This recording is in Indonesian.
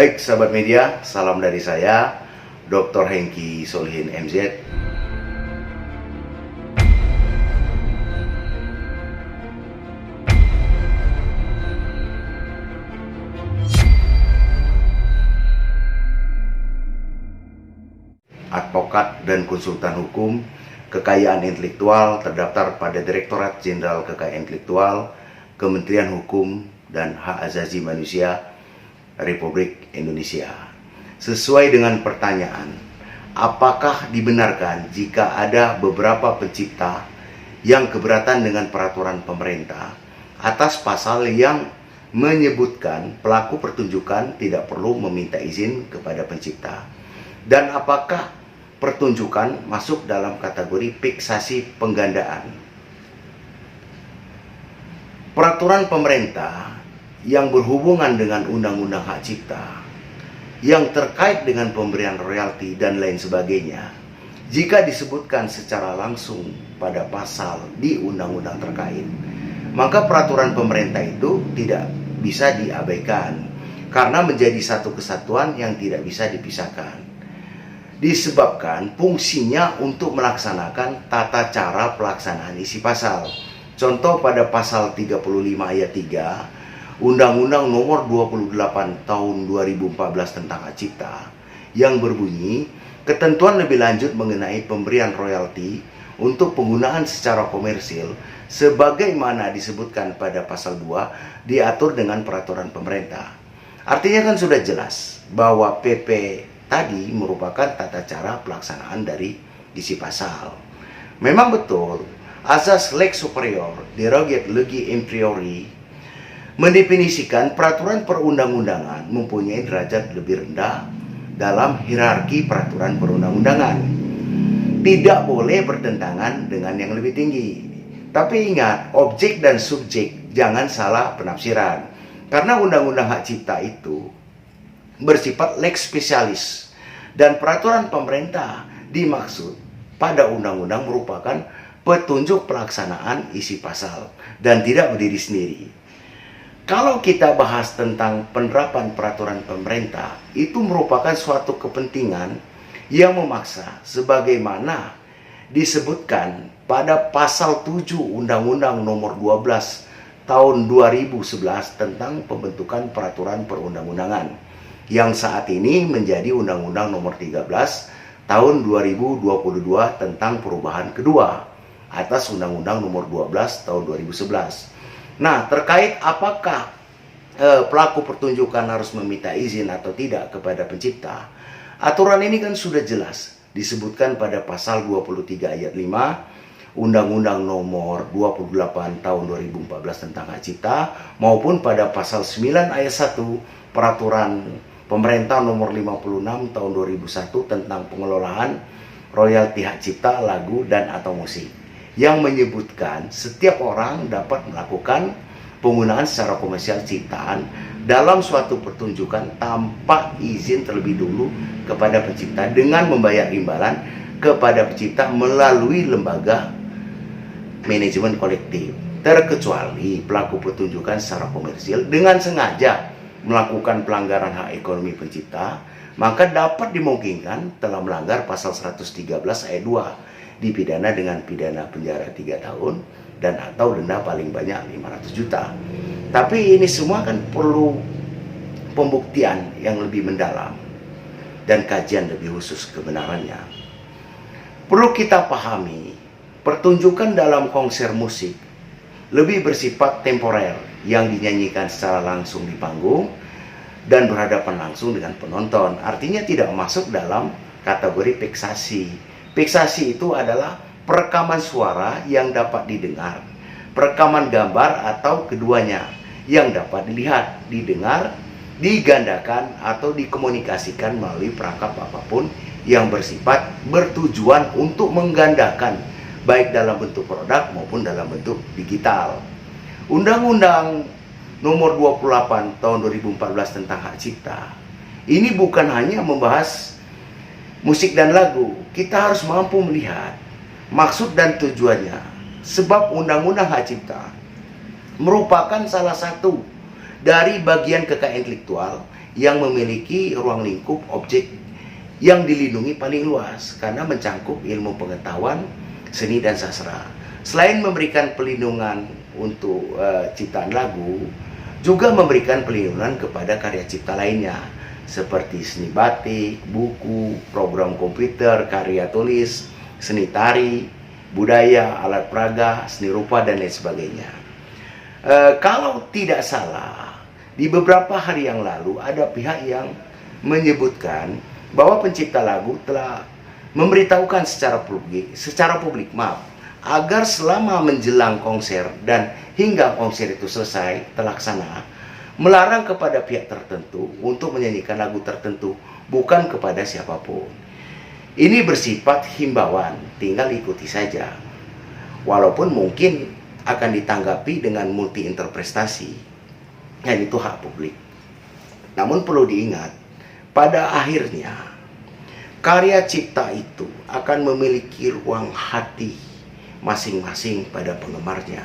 Baik sahabat media, salam dari saya, Dr. Hengki Solihin MZ. Advokat dan konsultan hukum, kekayaan intelektual terdaftar pada Direktorat Jenderal Kekayaan Intelektual, Kementerian Hukum dan Hak Asasi Manusia, Republik Indonesia. Sesuai dengan pertanyaan, apakah dibenarkan jika ada beberapa pencipta yang keberatan dengan peraturan pemerintah atas pasal yang menyebutkan pelaku pertunjukan tidak perlu meminta izin kepada pencipta? Dan apakah pertunjukan masuk dalam kategori fiksasi penggandaan? Peraturan pemerintah yang berhubungan dengan Undang-Undang Hak Cipta yang terkait dengan pemberian royalti dan lain sebagainya, jika disebutkan secara langsung pada pasal di undang-undang terkait, maka peraturan pemerintah itu tidak bisa diabaikan karena menjadi satu kesatuan yang tidak bisa dipisahkan. Disebabkan fungsinya untuk melaksanakan tata cara pelaksanaan isi pasal. Contoh pada pasal 35 ayat 3 Undang-Undang Nomor 28 Tahun 2014 tentang Hak Cipta yang berbunyi, ketentuan lebih lanjut mengenai pemberian royalti untuk penggunaan secara komersil sebagaimana disebutkan pada pasal 2 diatur dengan peraturan pemerintah. Artinya kan sudah jelas bahwa PP tadi merupakan tata cara pelaksanaan dari isi pasal. Memang betul, asas lex superior derogat legi impriori mendefinisikan peraturan perundang-undangan mempunyai derajat lebih rendah dalam hierarki peraturan perundang-undangan. Tidak boleh bertentangan dengan yang lebih tinggi. Tapi ingat, objek dan subjek jangan salah penafsiran. Karena Undang-Undang Hak Cipta itu bersifat lex specialis, dan peraturan pemerintah dimaksud pada undang-undang merupakan petunjuk pelaksanaan isi pasal dan tidak berdiri sendiri. Kalau kita bahas tentang penerapan peraturan pemerintah, itu merupakan suatu kepentingan yang memaksa sebagaimana disebutkan pada pasal 7 Undang-Undang Nomor 12 Tahun 2011 tentang pembentukan peraturan perundang-undangan yang saat ini menjadi Undang-Undang Nomor 13 Tahun 2022 tentang perubahan kedua atas Undang-Undang Nomor 12 Tahun 2011. Nah, terkait apakah pelaku pertunjukan harus meminta izin atau tidak kepada pencipta, aturan ini kan sudah jelas disebutkan pada pasal 23 ayat 5 Undang-Undang Nomor 28 Tahun 2014 tentang Hak Cipta maupun pada pasal 9 ayat 1 Peraturan Pemerintah Nomor 56 Tahun 2001 tentang pengelolaan royalti hak cipta lagu dan atau musik, yang menyebutkan setiap orang dapat melakukan penggunaan secara komersial ciptaan dalam suatu pertunjukan tanpa izin terlebih dulu kepada pencipta dengan membayar imbalan kepada pencipta melalui lembaga manajemen kolektif, terkecuali pelaku pertunjukan secara komersil dengan sengaja melakukan pelanggaran hak ekonomi pencipta, maka dapat dimungkinkan telah melanggar pasal 113 ayat 2, dipidana dengan pidana penjara 3 tahun dan atau denda paling banyak 500 juta. Tapi ini semua kan perlu pembuktian yang lebih mendalam dan kajian lebih khusus kebenarannya. Perlu kita pahami, pertunjukan dalam konser musik lebih bersifat temporer yang dinyanyikan secara langsung di panggung dan berhadapan langsung dengan penonton. Artinya tidak masuk dalam kategori fiksasi. Fiksasi itu adalah perekaman suara yang dapat didengar, perekaman gambar atau keduanya yang dapat dilihat, didengar, digandakan atau dikomunikasikan melalui perangkat apapun yang bersifat bertujuan untuk menggandakan baik dalam bentuk produk maupun dalam bentuk digital. Undang-Undang Nomor 28 Tahun 2014 tentang Hak Cipta ini bukan hanya membahas musik dan lagu. Kita harus mampu melihat maksud dan tujuannya, sebab Undang-Undang Hak Cipta merupakan salah satu dari bagian kekayaan intelektual yang memiliki ruang lingkup objek yang dilindungi paling luas karena mencangkup ilmu pengetahuan, seni dan sastra. Selain memberikan pelindungan untuk ciptaan lagu, juga memberikan pelindungan kepada karya cipta lainnya seperti seni batik, buku, program komputer, karya tulis, seni tari, budaya, alat peraga, seni rupa dan lain sebagainya. Kalau tidak salah, di beberapa hari yang lalu ada pihak yang menyebutkan bahwa pencipta lagu telah memberitahukan secara publik agar selama menjelang konser dan hingga konser itu selesai terlaksana, melarang kepada pihak tertentu untuk menyanyikan lagu tertentu, bukan kepada siapapun. Ini bersifat himbauan, tinggal ikuti saja. Walaupun mungkin akan ditanggapi dengan multi interpretasi, dan itu hak publik. Namun perlu diingat, pada akhirnya karya cipta itu akan memiliki ruang hati masing-masing pada penggemarnya.